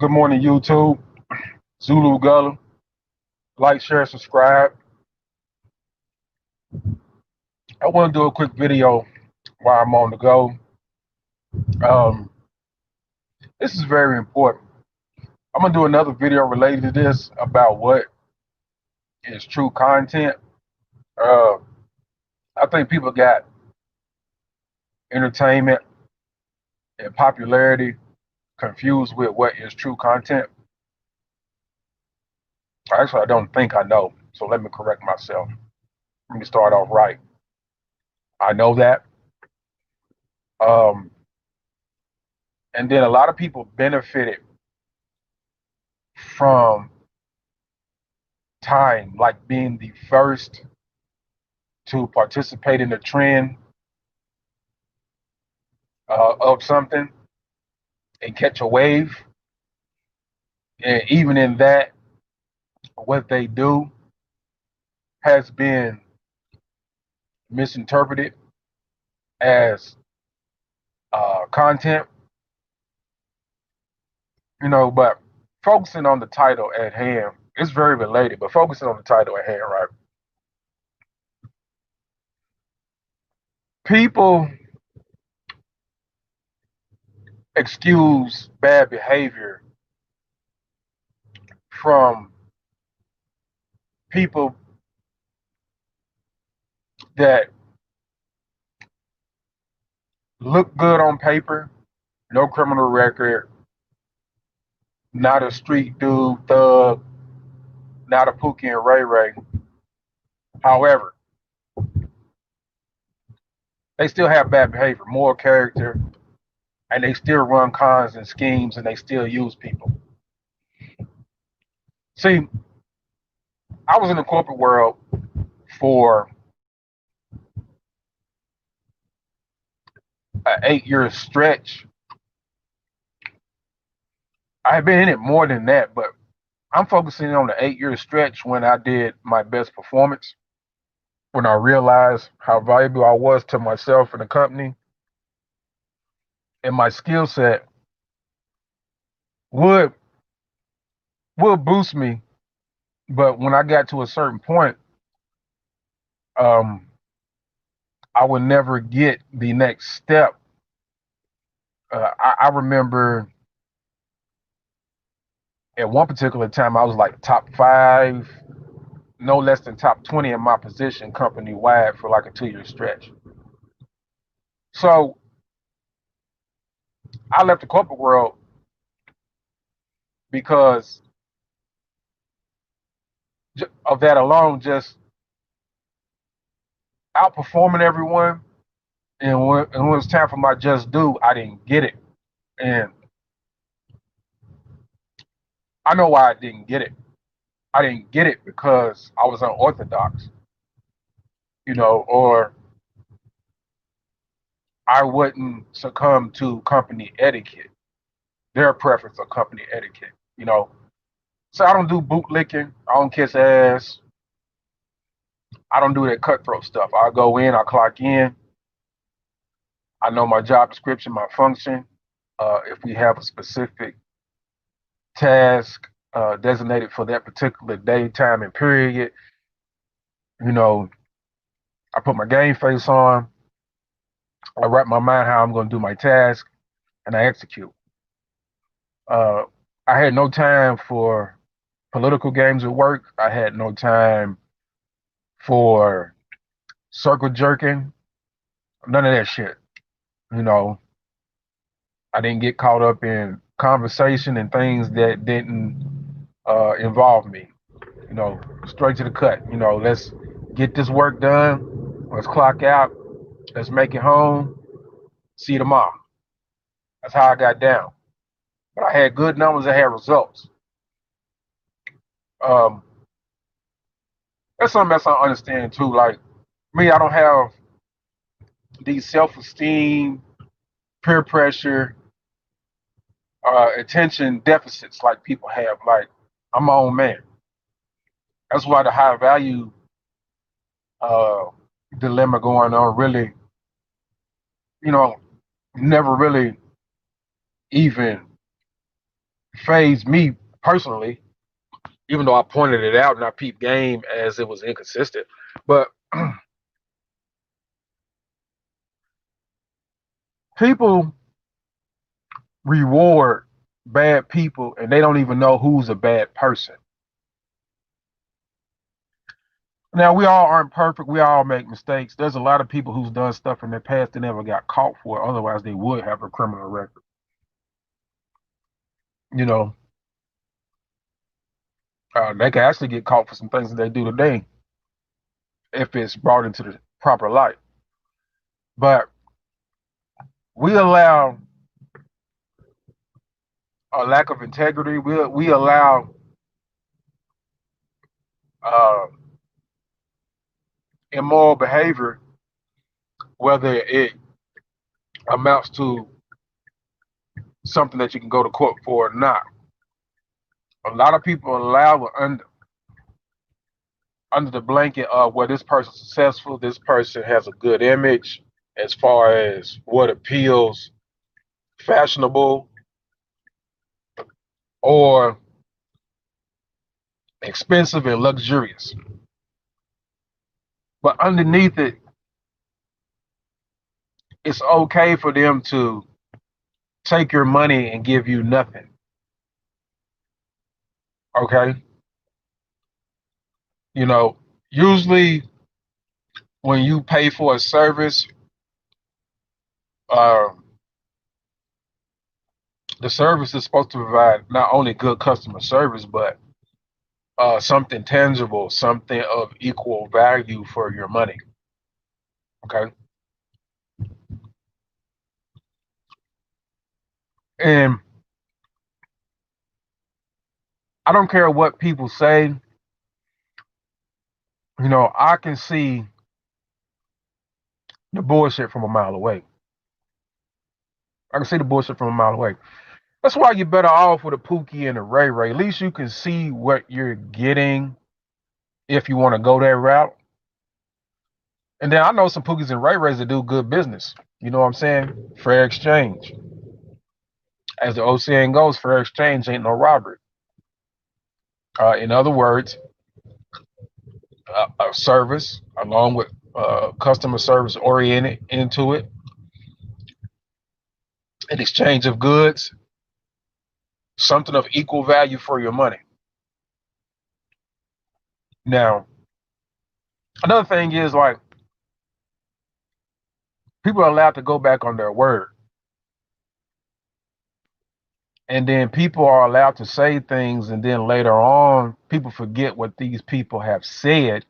Good morning, YouTube. Zulu Gullah. Like, share, subscribe. I want to do a quick video while I'm on the go. Um, this is very important. I'm going to do another video related to this about what is true content. Uh, I think people got entertainment and popularity confused with what is true content. Actually, I don't think I know. So let me correct myself. Let me start off right. I know that. Um, and then a lot of people benefited from time, like being the first to participate in the trend of something and catch a wave. And even in that, what they do has been misinterpreted as content, but focusing on the title at hand, it's very related, but focusing on the title at hand, right? People excuse bad behavior from people that look good on paper, no criminal record, not a street dude, thug, not a Pookie and Ray Ray. However, they still have bad behavior, moral character, and they still run cons and schemes and they still use people. See, I was in the corporate world for an 8 year stretch. I had been in it more than that, but I'm focusing on the 8 year stretch when I did my best performance, when I realized how valuable I was to myself and the company, and my skill set would boost me. But when I got to a certain point, um, I would never get the next step. I remember at one particular time I was like top 5, no less than top 20 in my position company wide for like a 2 year stretch. So I left the corporate world because of that alone, just outperforming everyone. And when it was time for my just due, I didn't get it. And I know why I didn't get it. I didn't get it because I was unorthodox, or I wouldn't succumb to company etiquette, their preference of. So I don't do bootlicking. I don't kiss ass. I don't do that cutthroat stuff. I go in, I clock in. I know my job description, my function. If we have a specific task designated for that particular day, time, and period, you know, I put my game face on. I wrap my mind how I'm going to do my task, and I execute. Uh, I had no time for political games at work. I had no time for circle jerking. None of that shit. You know, I didn't get caught up in conversation and things that didn't involve me. Straight to the cut. Let's get this work done. Let's clock out. Let's make it home. See you tomorrow. That's how I got down. But I had good numbers. I had results. Um, that's something else I understand too. Like me, I don't have these self-esteem, peer pressure, attention deficits like people have. Like I'm my own man. That's why the high value uh, dilemma going on really, you know, never really even phased me personally, even though I pointed it out and I peeped game as it was inconsistent. But people reward bad people and they don't even know who's a bad person. Now we all aren't perfect. We all make mistakes. There's a lot of people who's done stuff in their past that never got caught for it. Otherwise, they would have a criminal record. You know, they can actually get caught for some things that they do today if it's brought into the proper light. But we allow a lack of integrity. We allow uh, immoral behavior, whether it amounts to something that you can go to court for or not. A lot of people allow under the blanket of, well, this person's successful, this person has a good image as far as what appeals, fashionable or expensive and luxurious. But underneath it, it's okay for them to take your money and give you nothing. Okay? You know, usually when you pay for a service, uh, the service is supposed to provide not only good customer service, but something tangible, something of equal value for your money. Okay? And I don't care what people say, I can see the bullshit from a mile away. I can see the bullshit from a mile away. That's why you're better off with a Pookie and a Ray Ray. At least you can see what you're getting if you want to go that route. And then I know some Pookies and Ray Rays that do good business. You know what I'm saying? Fair exchange. As the old saying goes, fair exchange ain't no robbery. In other words, a service along with customer service oriented into it, an exchange of goods, something of equal value for your money. Now, another thing is like people are allowed to go back on their word. And then people are allowed to say things, and then later on, people forget what these people have said.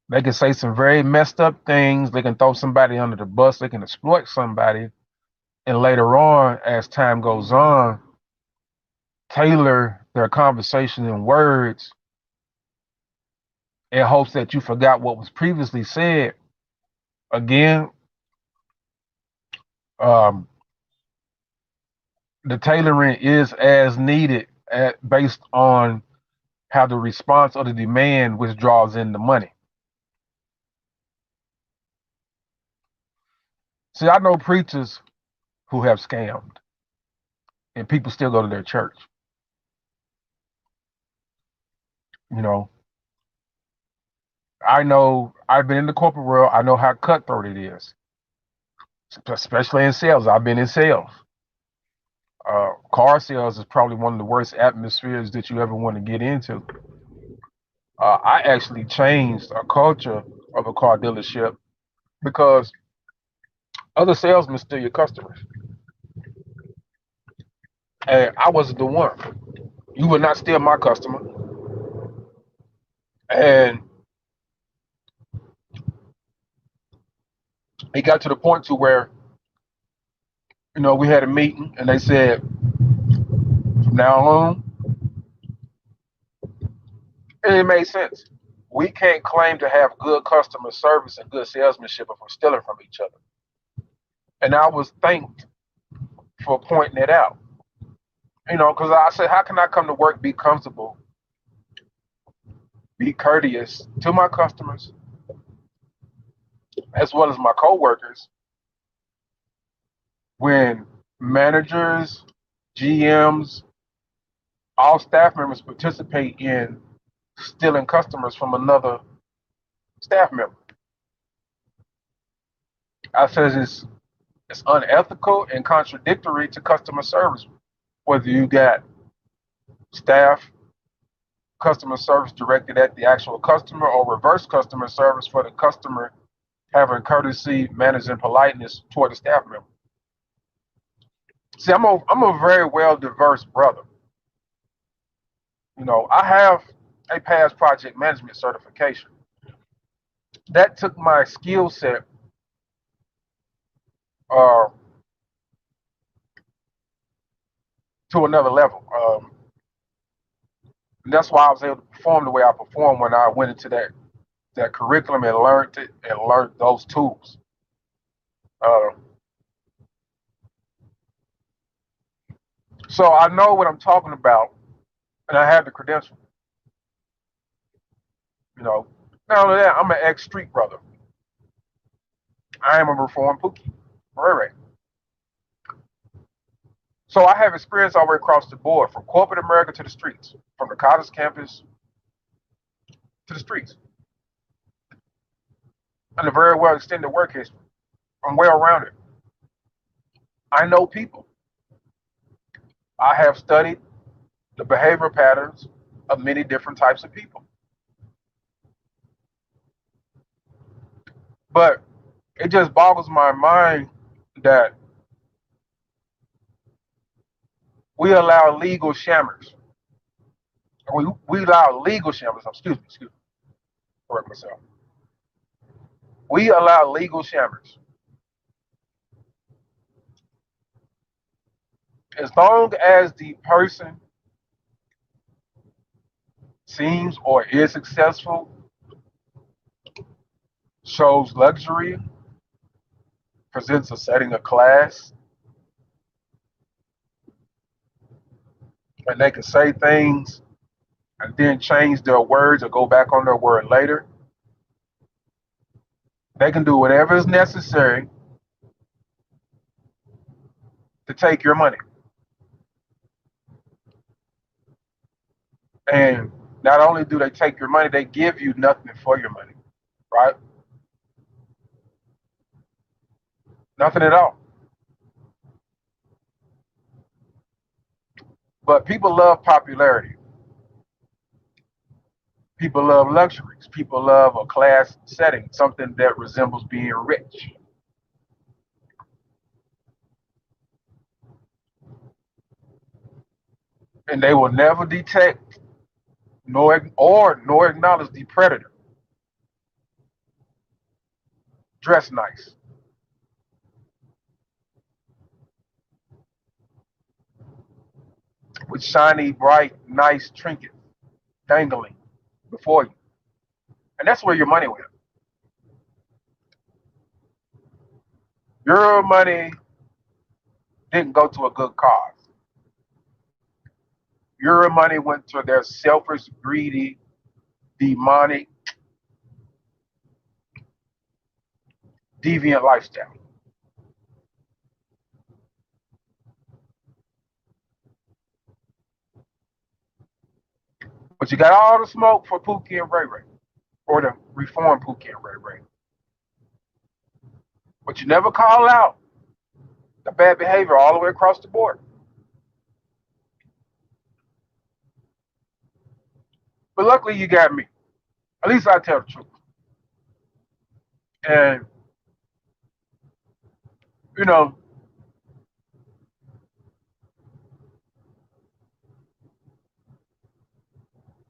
They can say some very messed up things. They can throw somebody under the bus. They can exploit somebody. And later on, as time goes on, tailor their conversation and words in hopes that you forgot what was previously said. Again, um, the tailoring is as needed based on how the response or the demand which draws in the money. See, I know preachers who have scammed, and people still go to their church. You know, I know I've been in the corporate world. I know how cutthroat it is, especially in sales. I've been in sales. Car sales is probably one of the worst atmospheres that you ever want to get into. I actually changed a culture of a car dealership because other salesmen steal your customers. And I wasn't the one. You would not steal my customer. And it got to the point to where, we had a meeting and they said, from now on, and it made sense. We can't claim to have good customer service and good salesmanship if we're stealing from each other. And I was thanked for pointing it out. Because I said, how can I come to work, be comfortable, be courteous to my customers, as well as my coworkers, when managers, GMs, all staff members participate in stealing customers from another staff member. I says it's unethical and contradictory to customer service. Whether you got staff customer service directed at the actual customer or reverse customer service for the customer having courtesy, manners, and politeness toward the staff member. See, I'm a very well diverse brother. You know, I have a past project management certification. That took my skill set uh, to another level. And that's why I was able to perform the way I performed when I went into that curriculum and learned it and learned those tools. Uh, so I know what I'm talking about, and I have the credential. You know, not only that, I'm an ex-street brother. I am a reformed Pookie, Ray Ray. So I have experience all the way across the board, from corporate America to the streets, from the college campus to the streets, and a very well extended work history. I'm well rounded. I know people. I have studied the behavioral patterns of many different types of people. But it just boggles my mind that we allow legal shammers. We allow legal shammers. Excuse me, correct myself. We allow legal shammers. As long as the person seems or is successful, shows luxury, presents a setting of class, and they can say things and then change their words or go back on their word later. They can do whatever is necessary to take your money. And not only do they take your money, they give you nothing for your money, right? Nothing at all. But people love popularity. People love luxuries. People love a class setting, something that resembles being rich. And they will never detect nor acknowledge the predator. Dress nice, with shiny, bright, nice trinkets dangling before you. And that's where your money went. Your money didn't go to a good cause. Your money went to their selfish, greedy, demonic, deviant lifestyle. But you got all the smoke for Pookie and Ray Ray, or the reformed Pookie and Ray Ray. But you never call out the bad behavior all the way across the board. But luckily, you got me. At least I tell the truth. And, you know,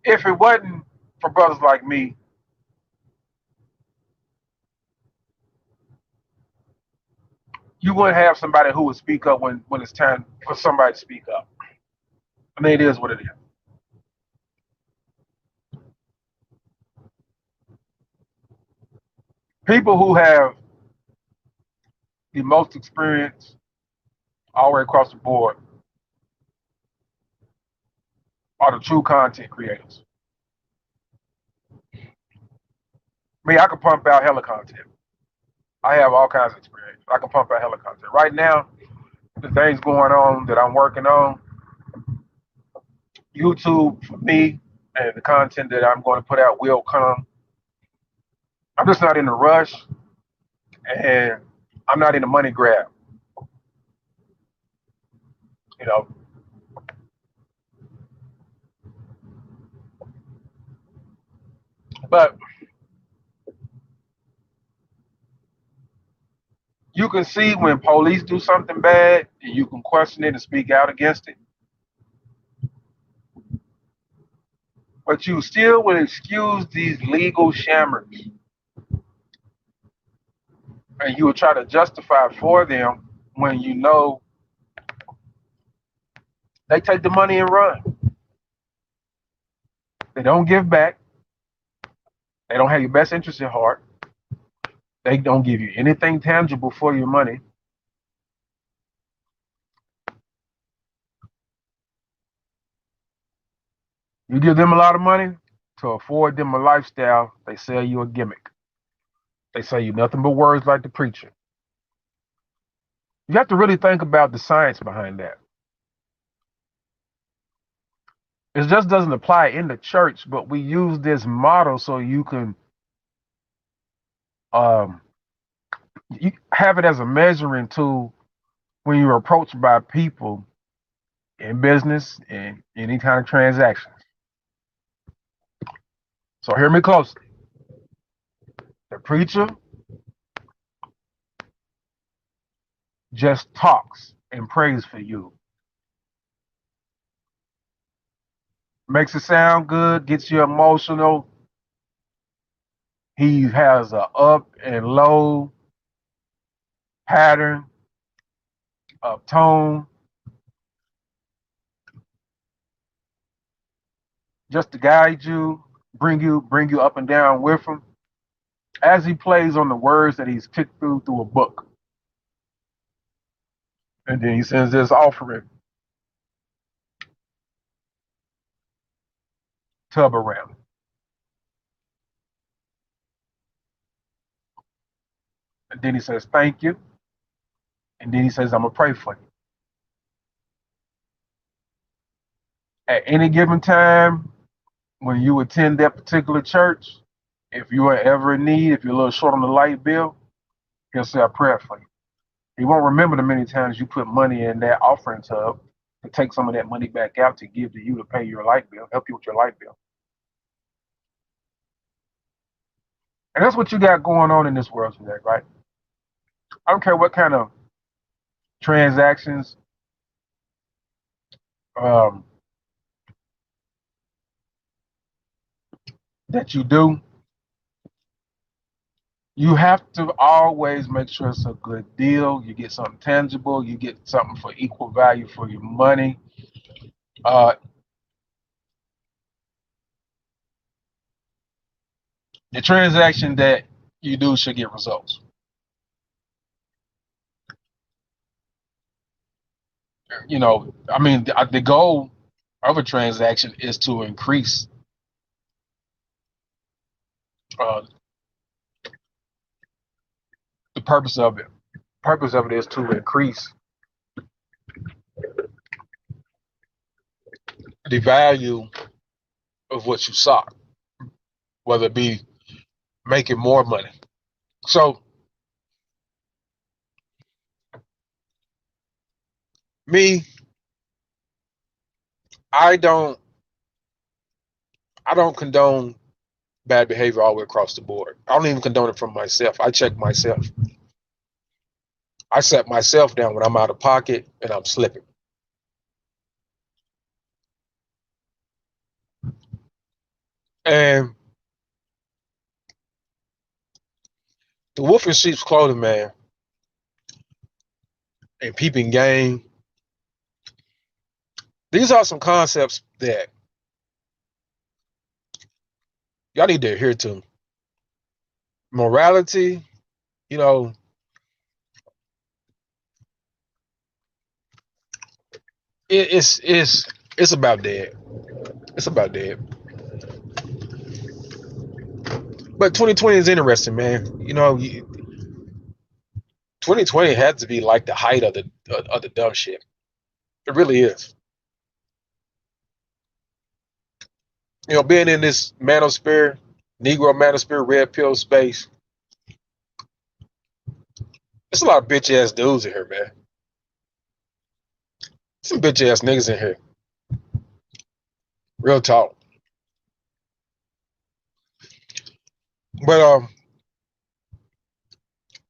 if it wasn't for brothers like me, you wouldn't have somebody who would speak up when it's time for somebody to speak up. I mean, it is what it is. People who have the most experience all the way across the board are the true content creators. Me, I can pump out hella content. I have all kinds of experience. I can pump out hella content. Right now, the things going on that I'm working on, YouTube for me and the content that I'm going to put out will come. I'm just not in a rush, and I'm not in a money grab. You know, but you can see when police do something bad, and you can question it and speak out against it. But you still will excuse these legal shammers, and you will try to justify for them when you know they take the money and run. They don't give back. They don't have your best interest at heart. They don't give you anything tangible for your money. You give them a lot of money to afford them a lifestyle, they sell you a gimmick. They say you nothing but words like the preacher. You have to really think about the science behind that. It just doesn't apply in the church, but we use this model so you can um, you have it as a measuring tool when you're approached by people in business and any kind of transactions. So hear me closely. The preacher just talks and prays for you. Makes it sound good, gets you emotional. He has a up and low pattern of tone just to guide you, bring you up and down with him as he plays on the words that he's picked through a book. And then he sends this offering tub around. And then he says, thank you. And then he says, I'm going to pray for you. At any given time, when you attend that particular church, if you are ever in need, if you're a little short on the light bill, he'll say a prayer for you. He won't remember the many times you put money in that offering tub to take some of that money back out to give to you to pay your light bill, help you with your light bill. And that's what you got going on in this world today, right? I don't care what kind of transactions um, that you do. You have to always make sure it's a good deal. You get something tangible. You get something for equal value for your money. Uh, the transaction that you do should get results. You know, I mean, the goal of a transaction is to increase uh, the purpose of it. Purpose of it is to increase the value of what you sought, whether it be making more money. So me, I don't I don't condone bad behavior all the way across the board. I don't even condone it from myself. I check myself. I set myself down when I'm out of pocket and I'm slipping. And the wolf in sheep's clothing, man, and peeping game, these are some concepts that y'all need to adhere to. Morality, you know, it's about dead. It's about dead. But 2020 is interesting, man. You know, 2020 had to be like the height of of the dumb shit. It really is. You know, being in this manosphere, Negro manosphere, red pill space, there's a lot of bitch ass dudes in here, man. Some bitch ass niggas in here. Real talk. But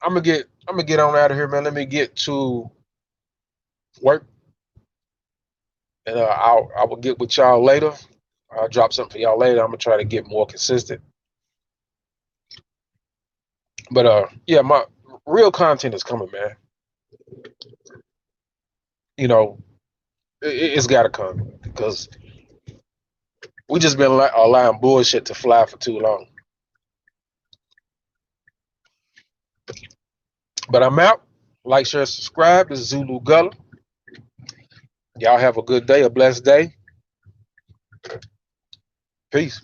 I'm gonna get on out of here, man. Let me get to work, and I will get with y'all later. I'll drop something for y'all later. I'm gonna try to get more consistent. But yeah, my real content is coming, man. You know, it's got to come because we just been allowing bullshit to fly for too long. But I'm out. Like, share, subscribe. This is Zulu Gullah. Y'all have a good day, a blessed day. Peace.